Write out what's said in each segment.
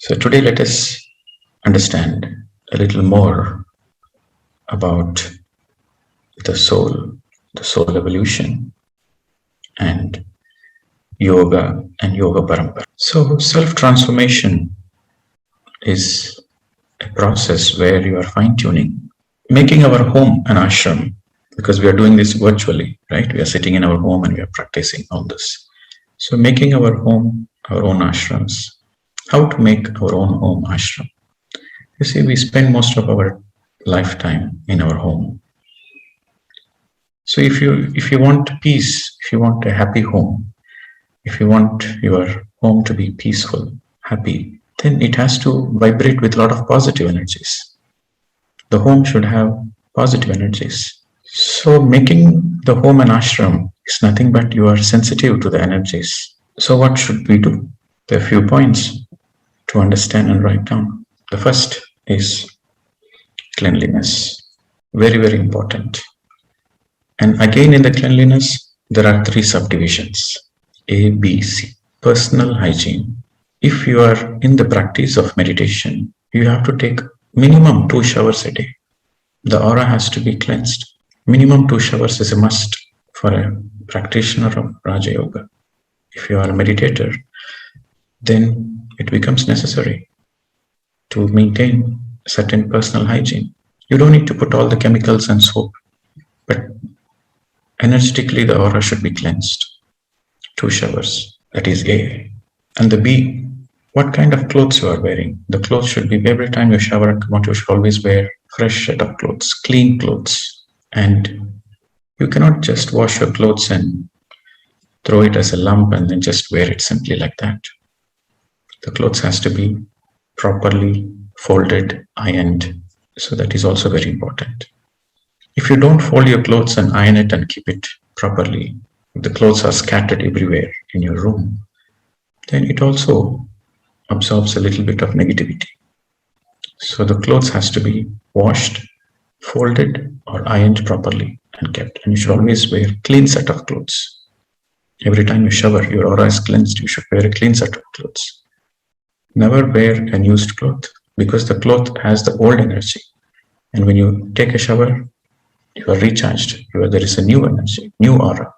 So today let us understand a little more about the soul evolution, and yoga and yoga parampara. So self-transformation is a process where you are fine-tuning, making our home an ashram, because we are doing this virtually, right? We are sitting in our home and we are practicing all this. So making our home our own ashrams. How to make our own home ashram? You see, we spend most of our lifetime in our home. So if you want peace, if you want a happy home, if you want your home to be peaceful, happy, then it has to vibrate with a lot of positive energies. The home should have positive energies. So making the home an ashram is nothing but you are sensitive to the energies. So what should we do? There are a few points to understand and write down. The first is cleanliness. Very, very important. And again, in the cleanliness, there are three subdivisions: A, B, C. Personal hygiene. If you are in the practice of meditation, you have to take minimum 2 showers a day. The aura has to be cleansed. Minimum 2 showers is a must for a practitioner of Raja Yoga. If you are a meditator, then it becomes necessary to maintain certain personal hygiene. You don't need to put all the chemicals and soap, but energetically the aura should be cleansed. 2 showers, that is A. And the B, what kind of clothes you are wearing. The clothes should be, every time you shower and come out, you should always wear fresh set of clothes, clean clothes. And you cannot just wash your clothes and throw it as a lump and then just wear it simply like that. The clothes has to be properly folded, ironed. So that is also very important. If you don't fold your clothes and iron it and keep it properly, the clothes are scattered everywhere in your room, then it also absorbs a little bit of negativity. So the clothes has to be washed, folded or ironed properly and kept. And you should always wear a clean set of clothes. Every time you shower, your aura is cleansed. You should wear a clean set of clothes. Never wear a used cloth, because the cloth has the old energy. And when you take a shower, you are recharged. There is a new energy, new aura.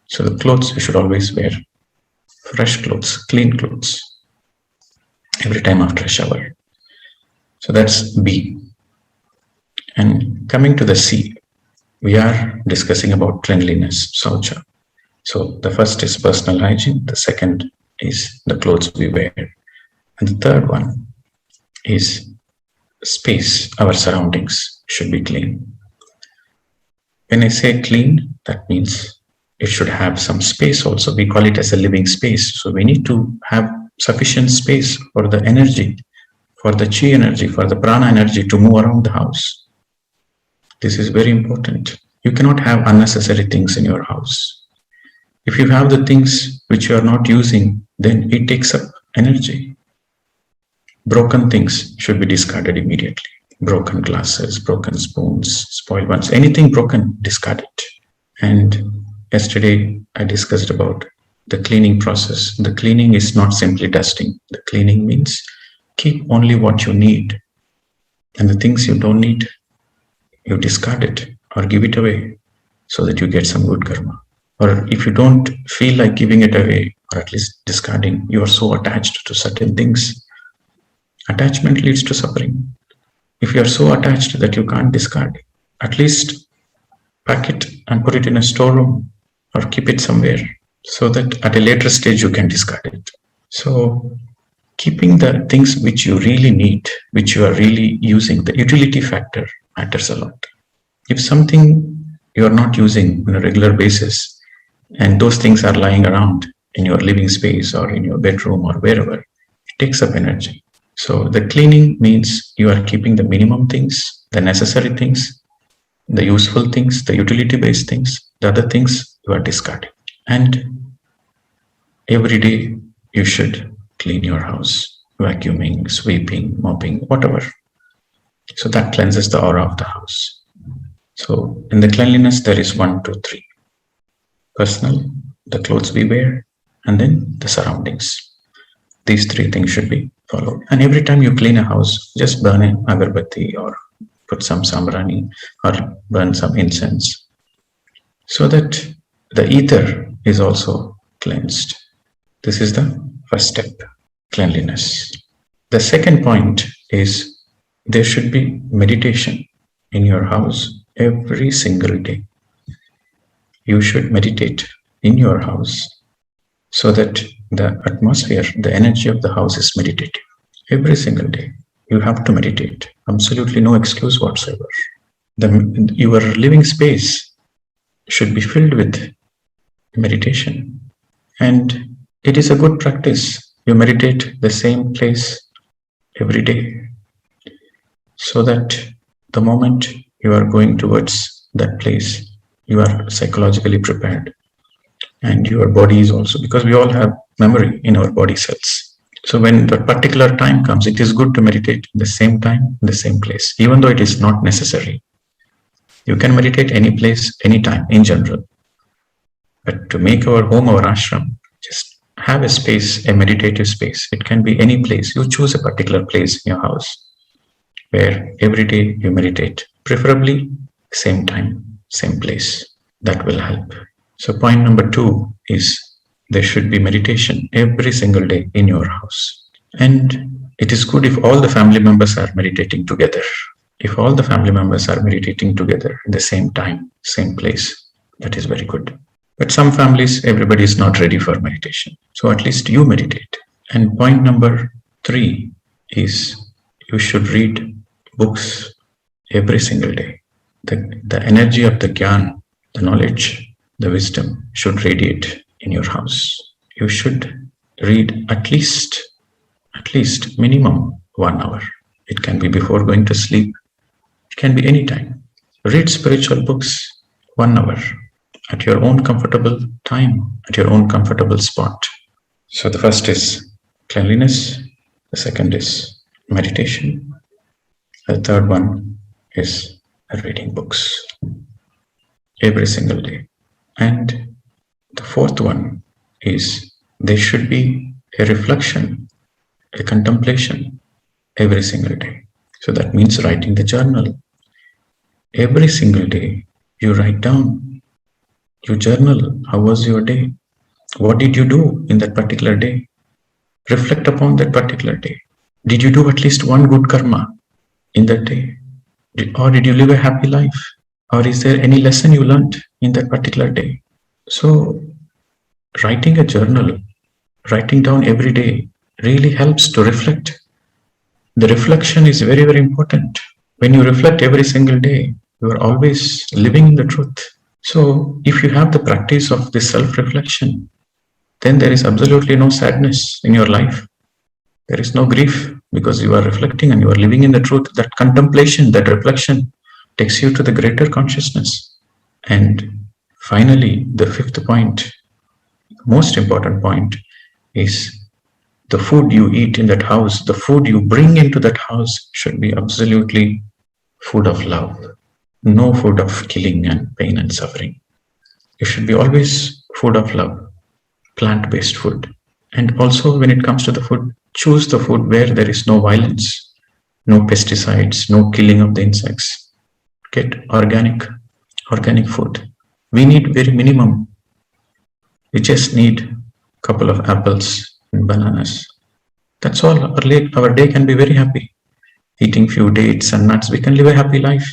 So the clothes, you should always wear fresh clothes, clean clothes, every time after a shower. So that's B. And coming to the C, we are discussing about cleanliness, saucha. So the first is personal hygiene. The second is the clothes we wear. And the third one is space. Our surroundings should be clean. When I say clean, that means it should have some space also. We call it as a living space. So we need to have sufficient space for the energy, for the chi energy, for the prana energy to move around the house. This is very important. You cannot have unnecessary things in your house. If you have the things which you are not using, then it takes up energy. Broken things should be discarded immediately. Broken glasses, broken spoons, spoiled ones, anything broken, discard it. And yesterday I discussed about the cleaning process. The cleaning is not simply dusting. The cleaning means keep only what you need. And the things you don't need, you discard it or give it away so that you get some good karma. Or if you don't feel like giving it away, or at least discarding, you are so attached to certain things. Attachment leads to suffering. If you are so attached that you can't discard, at least pack it and put it in a storeroom or keep it somewhere so that at a later stage you can discard it. So keeping the things which you really need, which you are really using, the utility factor matters a lot. If something you are not using on a regular basis, and those things are lying around in your living space or in your bedroom or wherever, it takes up energy. So the cleaning means you are keeping the minimum things, the necessary things, the useful things, the utility-based things, the other things you are discarding. And every day you should clean your house, vacuuming, sweeping, mopping, whatever. So that cleanses the aura of the house. So in the cleanliness, there is 1, 2, 3. Personal, the clothes we wear, and then the surroundings. These 3 things should be followed. And every time you clean a house, just burn an agarbatti or put some sambrani or burn some incense so that the ether is also cleansed. This is the first step, cleanliness. The second point is there should be meditation in your house every single day. You should meditate in your house so that the atmosphere, the energy of the house is meditative. Every single day, you have to meditate. Absolutely no excuse whatsoever. Your living space should be filled with meditation. And it is a good practice. You meditate the same place every day so that the moment you are going towards that place, you are psychologically prepared. And your body is also, because we all have memory in our body cells. So when the particular time comes, it is good to meditate the same time, in the same place, even though it is not necessary. You can meditate any place, anytime, in general. But to make our home our ashram, just have a space, a meditative space. It can be any place. You choose a particular place in your house where every day you meditate, preferably same time, same place. That will help. So point number 2 is there should be meditation every single day in your house. And it is good if all the family members are meditating together. If all the family members are meditating together at the same time, same place, that is very good. But some families, everybody is not ready for meditation. So at least you meditate. And point number 3 is you should read books every single day. The energy of the gyan, the knowledge, the wisdom should radiate in your house. You should read at least minimum 1 hour. It can be before going to sleep. It can be any time. Read spiritual books 1 hour at your own comfortable time, at your own comfortable spot. So the first is cleanliness. The second is meditation. The third one is reading books every single day. And the fourth one is there should be a reflection, a contemplation every single day. So that means writing the journal. Every single day you write down, you journal. How was your day? What did you do in that particular day? Reflect upon that particular day. Did you do at least one good karma in that day? Or did you live a happy life? Or is there any lesson you learned in that particular day? So writing a journal, writing down every day really helps to reflect. The reflection is very, very important. When you reflect every single day, you are always living in the truth. So if you have the practice of this self-reflection, then there is absolutely no sadness in your life. There is no grief because you are reflecting and you are living in the truth. That contemplation, that reflection takes you to the greater consciousness. And finally, the fifth point, most important point, is the food you eat in that house, the food you bring into that house should be absolutely food of love. No food of killing and pain and suffering. It should be always food of love, plant-based food. And also when it comes to the food, choose the food where there is no violence, no pesticides, no killing of the insects. Get organic food. We need very minimum. We just need a couple of apples and bananas. That's all. Our day can be very happy. Eating few dates and nuts, we can live a happy life.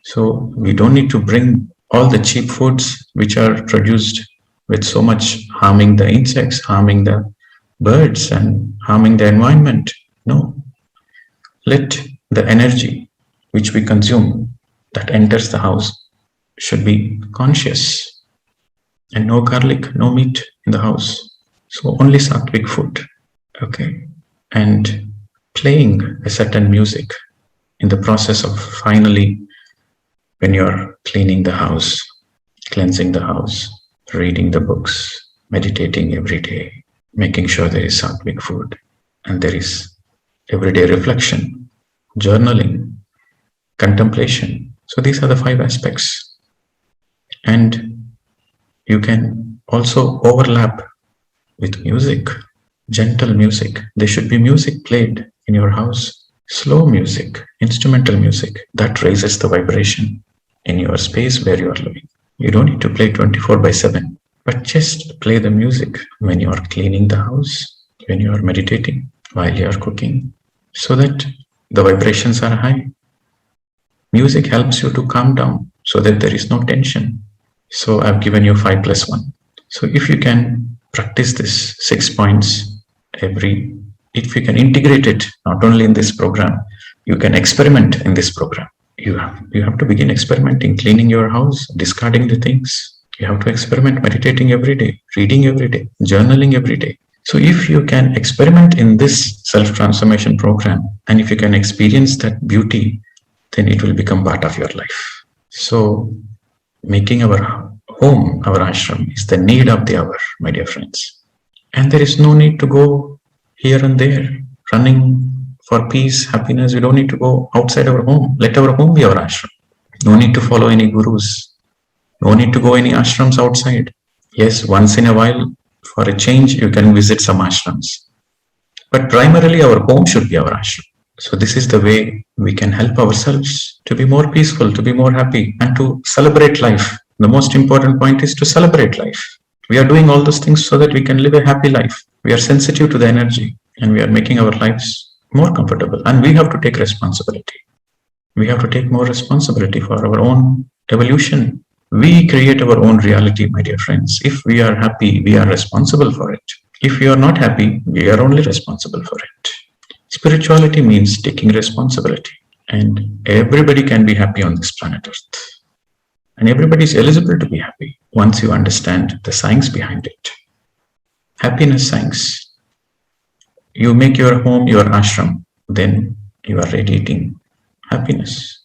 So we don't need to bring all the cheap foods which are produced with so much harming the insects, harming the birds and harming the environment. No. Let the energy which we consume that enters the house should be conscious. And no garlic, no meat in the house. So only sattvic food. Okay. And playing a certain music in the process of finally when you're cleaning the house, cleansing the house, reading the books, meditating every day, making sure there is sattvic food and there is everyday reflection, journaling, contemplation. So these are the 5 aspects. And you can also overlap with music. gentle music. There should be music played in your house. Slow music, instrumental music that raises the vibration in your space where you are living. You don't need to play 24/7, but just play the music when you are cleaning the house, when you are meditating, while you are cooking, so that the vibrations are high. Music helps you to calm down so that there is no tension. So I've given you 5+1. So if you can practice this 6 points if you can integrate it, not only in this program, you can experiment in this program. You have to begin experimenting, cleaning your house, discarding the things. You have to experiment meditating every day, reading every day, journaling every day. So if you can experiment in this self-transformation program, and if you can experience that beauty, then it will become part of your life. So making our home, our ashram, is the need of the hour, my dear friends. And there is no need to go here and there, running for peace, happiness. We don't need to go outside our home. Let our home be our ashram. No need to follow any gurus. No need to go any ashrams outside. Yes, once in a while, for a change, you can visit some ashrams. But primarily, our home should be our ashram. So this is the way we can help ourselves to be more peaceful, to be more happy, and to celebrate life. The most important point is to celebrate life. We are doing all those things so that we can live a happy life. We are sensitive to the energy, and we are making our lives more comfortable. And we have to take responsibility. We have to take more responsibility for our own evolution. We create our own reality, my dear friends. If we are happy, we are responsible for it. If we are not happy, we are only responsible for it. Spirituality means taking responsibility, and everybody can be happy on this planet Earth. And everybody is eligible to be happy once you understand the science behind it. Happiness science. You make your home your ashram, then you are radiating happiness.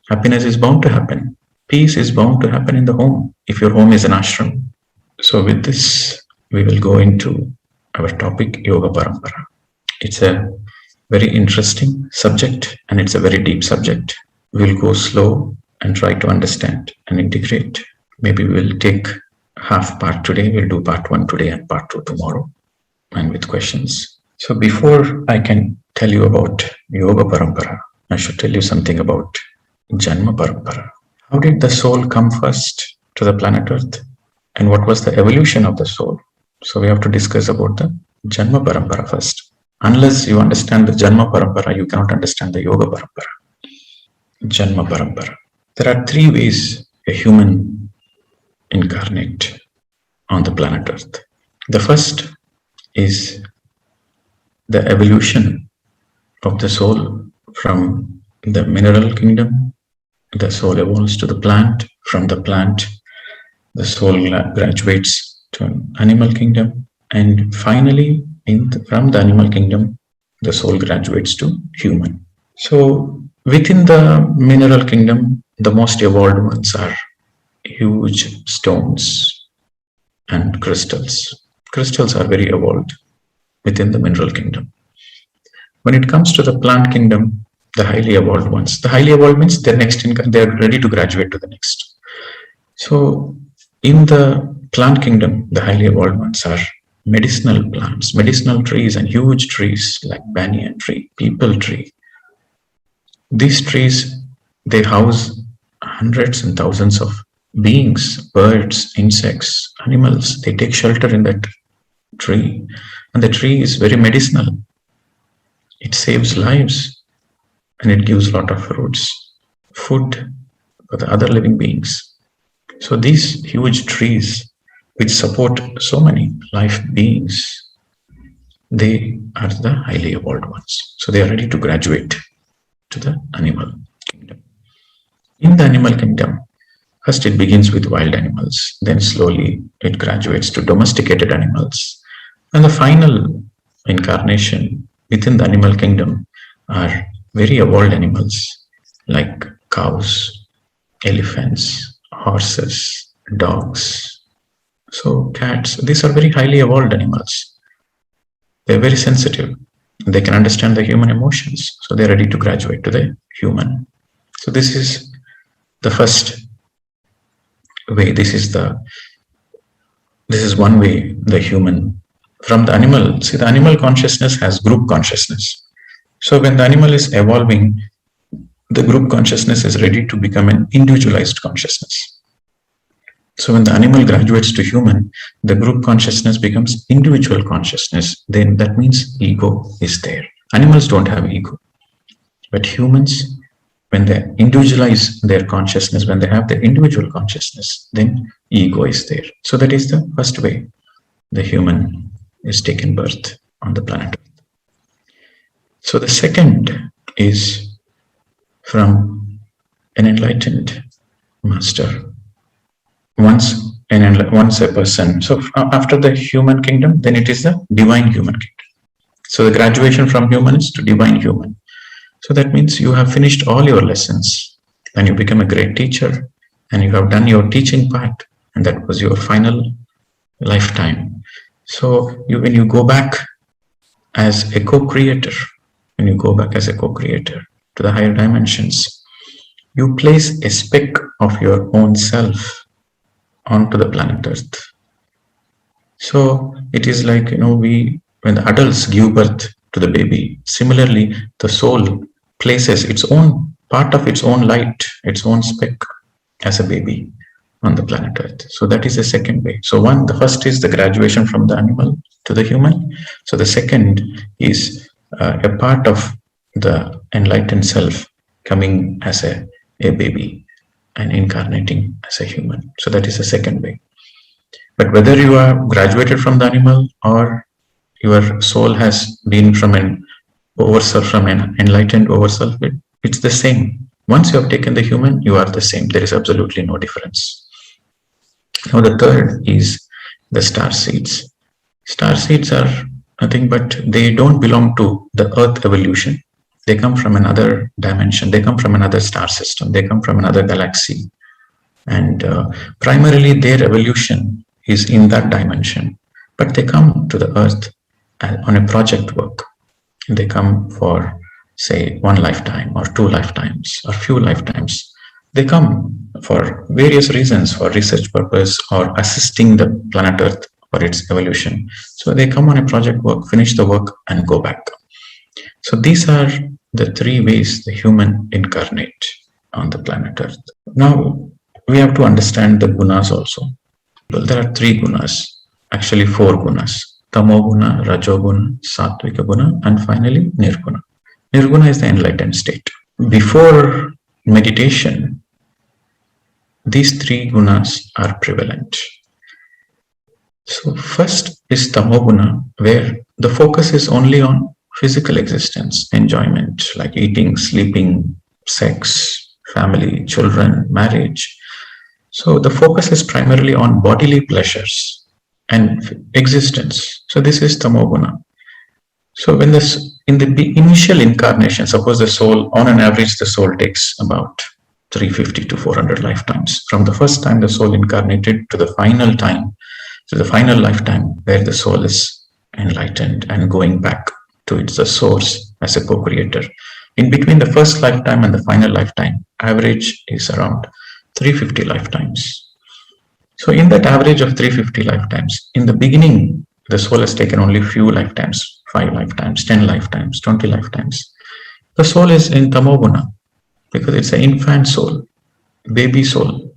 Happiness is bound to happen. Peace is bound to happen in the home if your home is an ashram. So with this, we will go into our topic, Yoga Parampara. It's a very interesting subject, and it's a very deep subject. We'll go slow and try to understand and integrate. Maybe we'll take half part today. We'll do part 1 today and part 2 tomorrow, and with questions. So before I can tell you about Yoga Parampara, I should tell you something about Janma Parampara. How did the soul come first to the planet Earth? And what was the evolution of the soul? So we have to discuss about the Janma Parampara first. Unless you understand the Janma Parampara, you cannot understand the Yoga Parampara. Janma Parampara. There are 3 ways a human incarnate on the planet Earth. The first is the evolution of the soul from the mineral kingdom. The soul evolves to the plant. From the plant, the soul graduates to an animal kingdom. And finally, from the animal kingdom, the soul graduates to human. So within the mineral kingdom, the most evolved ones are huge stones and crystals. Crystals are very evolved within the mineral kingdom. When it comes to the plant kingdom, the highly evolved ones. The highly evolved means they're ready to graduate to the next. So in the plant kingdom, the highly evolved ones are medicinal plants, medicinal trees, and huge trees like banyan tree, peepal tree. These trees, they house hundreds and thousands of beings, birds, insects, animals. They take shelter in that tree, and the tree is very medicinal. It saves lives, and it gives a lot of fruits, food for the other living beings. So these huge trees, which support so many life beings, they are the highly evolved ones. So they are ready to graduate to the animal kingdom. In the animal kingdom, first it begins with wild animals, then slowly it graduates to domesticated animals. And the final incarnation within the animal kingdom are very evolved animals like cows, elephants, horses, dogs, so cats. These are very highly evolved animals. They're very sensitive. They can understand the human emotions. So they're ready to graduate to the human. So this is the first way. This is one way the human from the animal. See, the animal consciousness has group consciousness. So when the animal is evolving, the group consciousness is ready to become an individualized consciousness. So when the animal graduates to human, the group consciousness becomes individual consciousness. Then that means ego is there. Animals don't have ego. But humans, when they individualize their consciousness, when they have their individual consciousness, then ego is there. So that is the first way the human is taken birth on the planet Earth. So the second is from an enlightened master. Once a person. So after the human kingdom, then it is the divine human kingdom. So the graduation from humans to divine human. So that means you have finished all your lessons and you become a great teacher and you have done your teaching part, and that was your final lifetime. So when you go back as a co-creator, to the higher dimensions, you place a speck of your own self onto the planet Earth. So it is like, when the adults give birth to the baby, similarly, the soul places its own part of its own light, its own speck as a baby on the planet Earth. So that is the second way. So the first is the graduation from the animal to the human. So the second is a part of the enlightened self coming as a baby and incarnating as a human. So that is the second way. But whether you are graduated from the animal or your soul has been from an overself, from an enlightened overself, it's the same. Once you have taken the human, you are the same. There is absolutely no difference. Now the third is the star seeds. Star seeds are nothing but they don't belong to the Earth evolution. They come from another dimension. They come from another star system. They come from another galaxy. And primarily their evolution is in that dimension. But they come to the Earth on a project work. They come for, say, 1 lifetime or 2 lifetimes or few lifetimes. They come for various reasons, for research purpose or assisting the planet Earth for its evolution. So they come on a project work, finish the work and go back. So these are the 3 ways the human incarnate on the planet Earth. Now we have to understand the gunas also. Well, there are 3 gunas, actually 4 gunas. Thamo Guna, Rajo Guna, Sathvika Guna, and finally Nirguna. Nirguna is the enlightened state. Before meditation, these 3 gunas are prevalent. So first is Thamo Guna, where the focus is only on physical existence, enjoyment, like eating, sleeping, sex, family, children, marriage. So the focus is primarily on bodily pleasures and existence. So this is Thamo Guna. So when in the initial incarnation, suppose the soul, on an average, the soul takes about 350 to 400 lifetimes. From the first time the soul incarnated to the final time, to the final lifetime where the soul is enlightened and going back to its source as a co-creator. In between the first lifetime and the final lifetime, average is around 350 lifetimes. So in that average of 350 lifetimes, in the beginning, the soul has taken only few lifetimes, 5 lifetimes, 10 lifetimes, 20 lifetimes. The soul is in Thamo Guna because it's an infant soul, baby soul.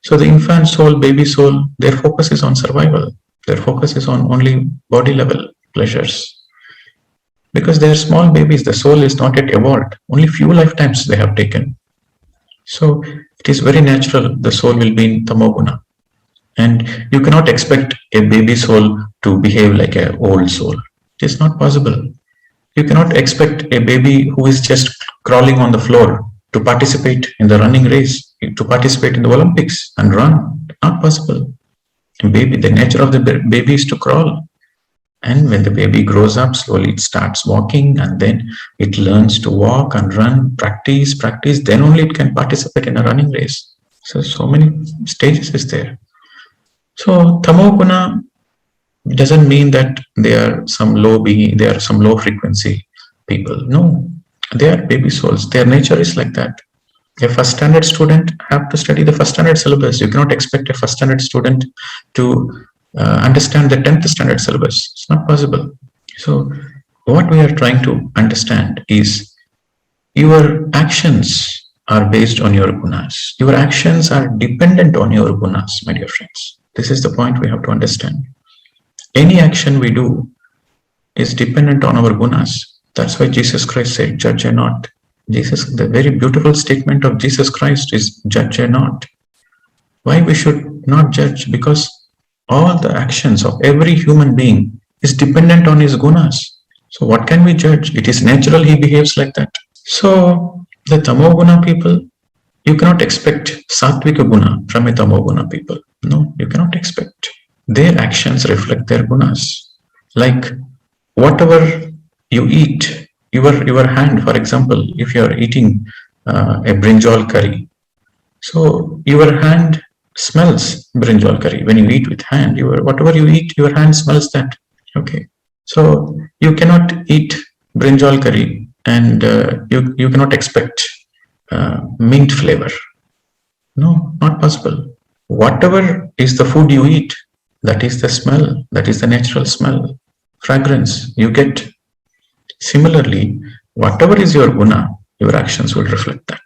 So the infant soul, baby soul, their focus is on survival. Their focus is on only body level pleasures. Because they are small babies, the soul is not yet evolved. Only few lifetimes they have taken. So it is very natural the soul will be in Thamo Guna. And you cannot expect a baby soul to behave like an old soul. It is not possible. You cannot expect a baby who is just crawling on the floor to participate in the running race, to participate in the Olympics and run. Not possible. The nature of the baby is to crawl. And when the baby grows up, slowly it starts walking and then it learns to walk and run, practice, then only it can participate in a running race. So many stages is there. So Thamo Guna doesn't mean that they are some low frequency people. No, they are baby souls. Their nature is like that. A first standard student have to study the first standard syllabus. You cannot expect a first standard student to understand the 10th standard syllabus. It's not possible. So what we are trying to understand is your actions are based on your gunas. Your actions are dependent on your gunas, my dear friends. This is the point we have to understand. Any action we do is dependent on our gunas. That's why Jesus Christ said, judge ye not. The very beautiful statement of Jesus Christ is, judge ye not. Why we should not judge? Because all the actions of every human being is dependent on his gunas. So what can we judge? It is natural he behaves like that. So the Thamo Guna people, you cannot expect Sathvika Guna from a Thamo Guna people. No, you cannot expect. Their actions reflect their gunas. Like whatever you eat, your hand, for example, if you are eating a brinjal curry, so your hand smells brinjal curry. When you eat with hand, whatever you eat, your hand smells that. Okay, so you cannot eat brinjal curry and you cannot expect mint flavor. No, not possible. Whatever is the food you eat, that is the smell, that is the natural smell, fragrance you get. Similarly, whatever is your guna, your actions will reflect that.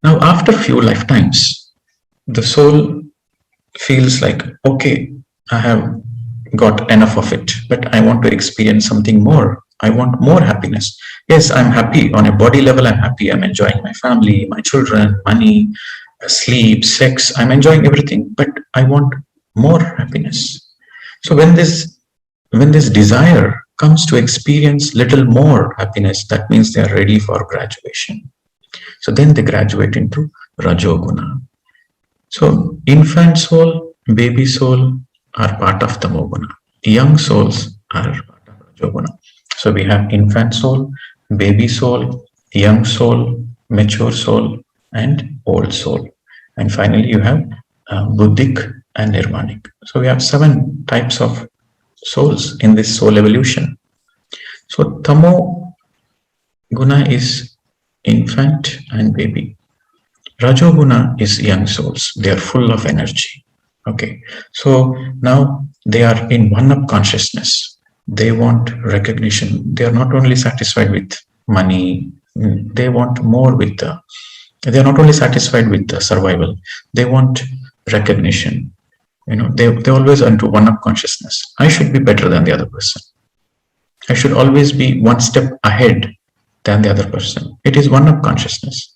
Now, after few lifetimes, the soul feels like, okay, I have got enough of it, but I want to experience something more. I want more happiness. Yes, I'm happy on a body level. I'm happy. I'm enjoying my family, my children, money, sleep, sex. I'm enjoying everything, but I want more happiness. So when this desire comes to experience little more happiness, that means they are ready for graduation. So then they graduate into Rajo Guna. So infant soul, baby soul are part of Thamo Guna. Young souls are part of Rajo Guna. So we have infant soul, baby soul, young soul, mature soul, and old soul. And finally you have Buddhic and Nirvanic. So we have 7 types of souls in this soul evolution. So Thamo Guna is infant and baby. Rajo Guna is young souls. They are full of energy. Okay. So now they are in one-up consciousness. They want recognition. They are not only satisfied with money. They want more with they are not only satisfied with the survival. They want recognition. They always into one-up consciousness. I should be better than the other person. I should always be one step ahead than the other person. It is one-up consciousness.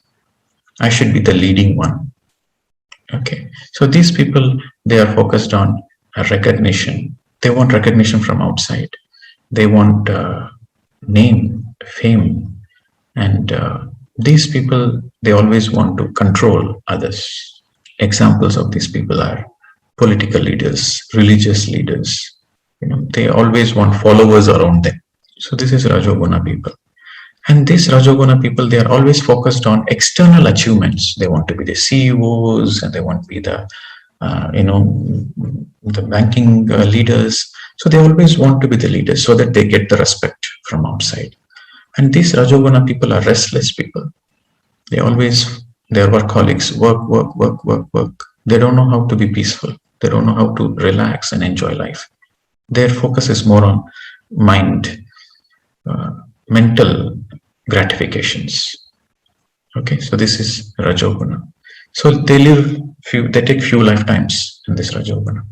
I should be the leading one. Okay. So these people, they are focused on recognition. They want recognition from outside. They want name, fame. And these people, they always want to control others. Examples of these people are political leaders, religious leaders. They always want followers around them. So this is Rajo Guna people. And these Rajo Guna people, they are always focused on external achievements. They want to be the CEOs and they want to be the, the banking leaders. So they always want to be the leaders so that they get the respect from outside. And these Rajo Guna people are restless people. They are workaholics, work. They don't know how to be peaceful. They don't know how to relax and enjoy life. Their focus is more on mind, mental gratifications. Okay, so this is Rajo Guna. So they take few lifetimes in this Rajo Guna.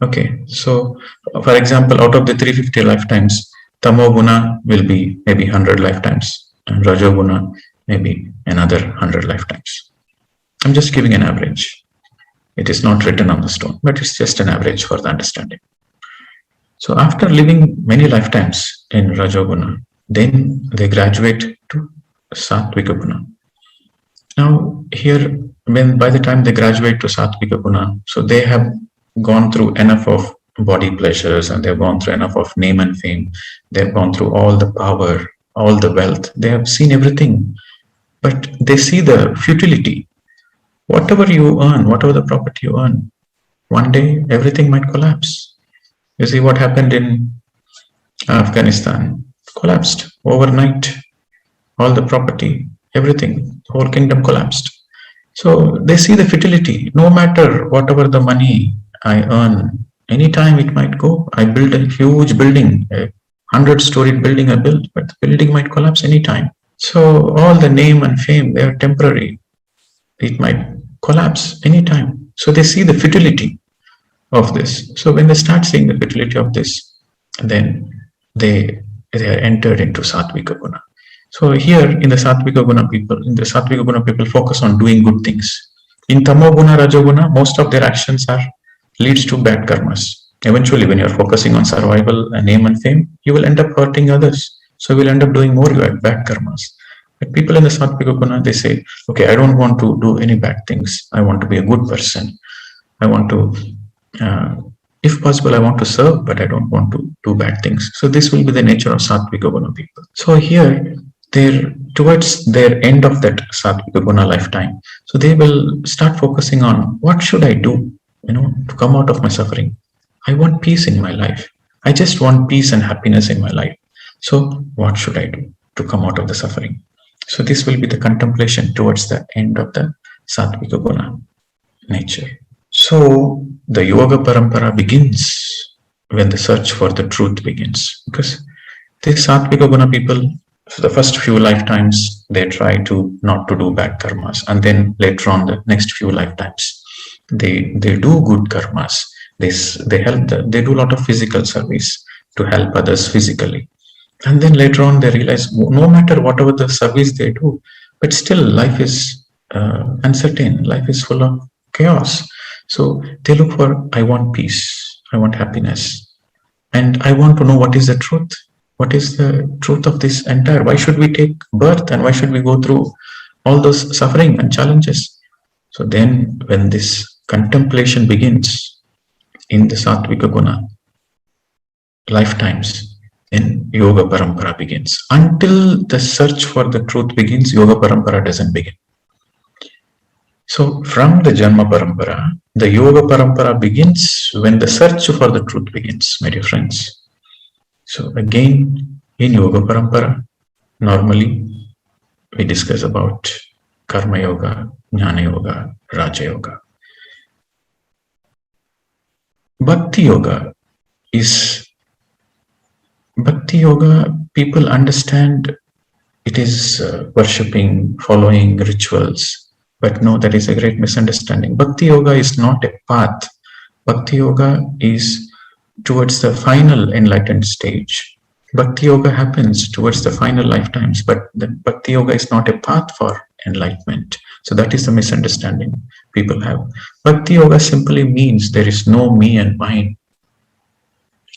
Okay, so for example, out of the 350 lifetimes, Thamo Guna will be maybe 100 lifetimes, and Rajo Guna maybe another 100 lifetimes. I'm just giving an average. It is not written on the stone, but it's just an average for the understanding. So after living many lifetimes in Rajo Guna, then they graduate to Sathvika Guna. Now here, by the time they graduate to Sathvika Guna, so they have gone through enough of body pleasures and they've gone through enough of name and fame. They've gone through all the power, all the wealth. They have seen everything, but they see the futility. Whatever you earn, whatever the property you earn, one day everything might collapse. You see what happened in Afghanistan, collapsed overnight. All the property, everything, the whole kingdom collapsed. So they see the futility. No matter whatever the money I earn, Anytime it might go. I build a huge building, a 100-storied building I built, but the building might collapse anytime. So all the name and fame, they are temporary. It might collapse anytime. So they see the futility of this. So when they start seeing the futility of this, then they are entered into Sathvika Guna. So here in the Sathvika Guna people focus on doing good things. In Thamo Guna, Rajo Guna, most of their actions are leads to bad karmas. Eventually, when you're focusing on survival and name and fame, you will end up hurting others. So you will end up doing more bad karmas. But people in the Sathvika Guna, they say, okay, I don't want to do any bad things. I want to be a good person. I want to, if possible, I want to serve, but I don't want to do bad things. So this will be the nature of Sathvika Guna people. So here, they're towards their end of that Sathvika Guna lifetime. So they will start focusing on what should I do, to come out of my suffering. I want peace in my life. I just want peace and happiness in my life. So what should I do to come out of the suffering? So this will be the contemplation towards the end of the Sathvika Guna nature. So the Yoga Parampara begins when the search for the truth begins. Because these Sathvika Guna people, for the first few lifetimes, they try to not to do bad karmas. And then later on, the next few lifetimes, they do good karmas. They help, they do a lot of physical service to help others physically. And then later on, they realize no matter whatever the service they do, but still life is uncertain. Life is full of chaos. So they look for, I want peace, I want happiness, and I want to know what is the truth. What is the truth of this entire? Why should we take birth and why should we go through all those suffering and challenges? So then when this contemplation begins in the Sathvika Guna lifetimes, then Yoga Parampara begins. Until the search for the truth begins, Yoga Parampara doesn't begin. So from the Janma Parampara, the Yoga Parampara begins when the search for the truth begins, my dear friends. So again, in Yoga Parampara, normally we discuss about Karma Yoga, Jnana Yoga, Raja Yoga. Bhakti Yoga, people understand it is worshipping, following rituals. But no, that is a great misunderstanding. Bhakti Yoga is not a path. Bhakti Yoga is towards the final enlightened stage. Bhakti Yoga happens towards the final lifetimes, but the Bhakti Yoga is not a path for enlightenment. So that is the misunderstanding people have. Bhakti Yoga simply means there is no me and mine.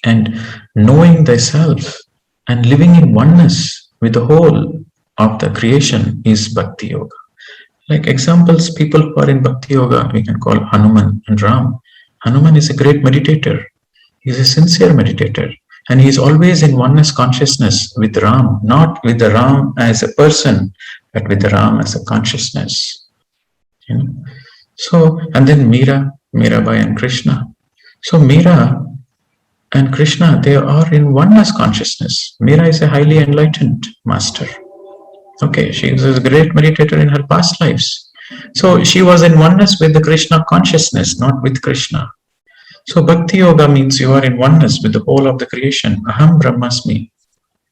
And knowing thyself and living in oneness with the whole of the creation is Bhakti Yoga. Like examples, people who are in Bhakti Yoga, we can call Hanuman and Ram. Hanuman is a great meditator. He is a sincere meditator. And he is always in oneness consciousness with Ram, not with the Ram as a person, but with the Ram as a consciousness. So, and then Mirabai and Krishna. So Mira and Krishna, they are in oneness consciousness. Mira is a highly enlightened master. Okay, she was a great meditator in her past lives. So she was in oneness with the Krishna consciousness, not with Krishna. So Bhakti Yoga means you are in oneness with the whole of the creation. Aham Brahmasmi.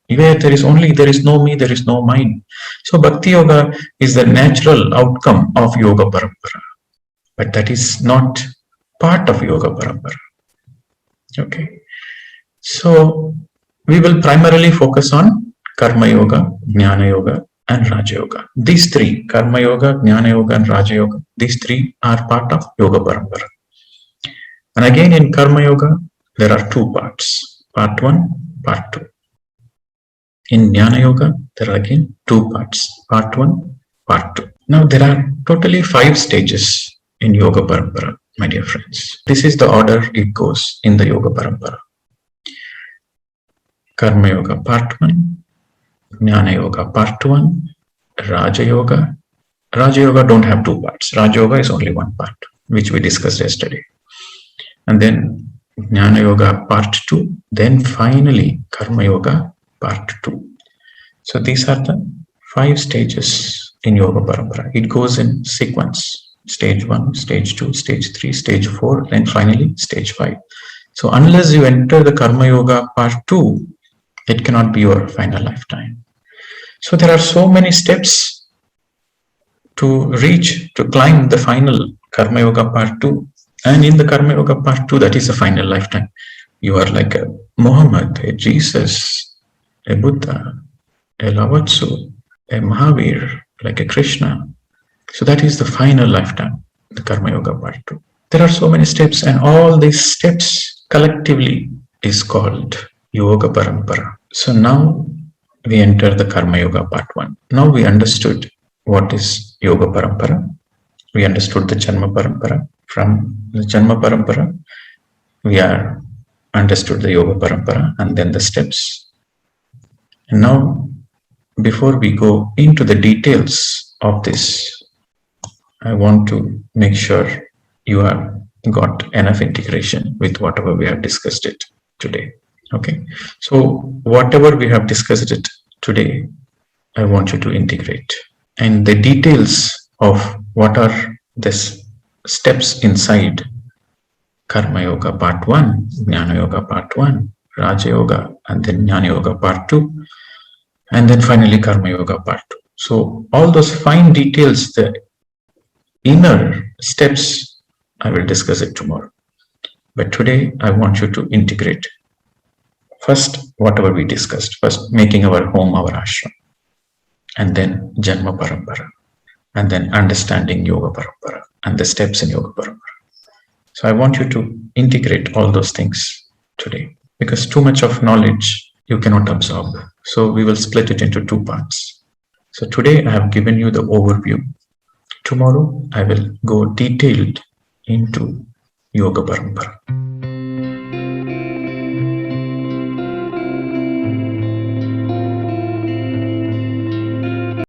Where there is no me, there is no mine. So Bhakti Yoga is the natural outcome of Yoga Parampara. But that is not part of Yoga Parampara. Okay. So we will primarily focus on Karma Yoga, Jnana Yoga, and Raja Yoga. These three, Karma Yoga, Jnana Yoga, and Raja Yoga, these three are part of Yoga Parampara. And again in Karma Yoga, there are two parts, part 1, part 2. In Jnana Yoga, there are again two parts, part 1, part 2. Now there are totally 5 stages in Yoga Parampara, my dear friends. This is the order it goes in the Yoga Parampara. Karma Yoga part 1, Jnana Yoga part 1, Raja Yoga. Raja Yoga don't have 2 parts. Raja Yoga is only 1 part, which we discussed yesterday. And then Jnana Yoga part 2, then finally Karma Yoga part 2. So these are the 5 stages in Yoga Parampara. It goes in sequence. Stage 1, stage 2, stage 3, stage 4, and finally stage 5. So unless you enter the Karma Yoga part 2, it cannot be your final lifetime. So there are so many steps to climb the final Karma Yoga part 2. And in the Karma Yoga part 2, that is the final lifetime. You are like a Muhammad, a Jesus, a Buddha, a Lavatsu, a Mahavir, like a Krishna. So that is the final lifetime, the Karma Yoga part 2. There are so many steps, and all these steps collectively is called Yoga Parampara. So now we enter the Karma Yoga part 1. Now we understood what is Yoga Parampara. We understood the Janma Parampara. From the Janma Parampara, we are understood the Yoga Parampara and then the steps. And now, before we go into the details of this, I want to make sure you have got enough integration with whatever we have discussed it today. Okay, so whatever we have discussed it today, I want you to integrate. And the details of what are the steps inside Karma Yoga part 1, Jnana Yoga part 1, Raja Yoga, and then Jnana Yoga part 2, and then finally Karma Yoga part 2. So all those fine details, the inner steps, I will discuss it tomorrow. But today I want you to integrate. First, whatever we discussed, first making our home our ashram, and then Janma Parampara, and then understanding Yoga Parampara and the steps in Yoga Parampara. So I want you to integrate all those things today, because too much of knowledge you cannot absorb. So we will split it into 2 parts. So today I have given you the overview. Tomorrow I will go detailed into Yoga Parampara.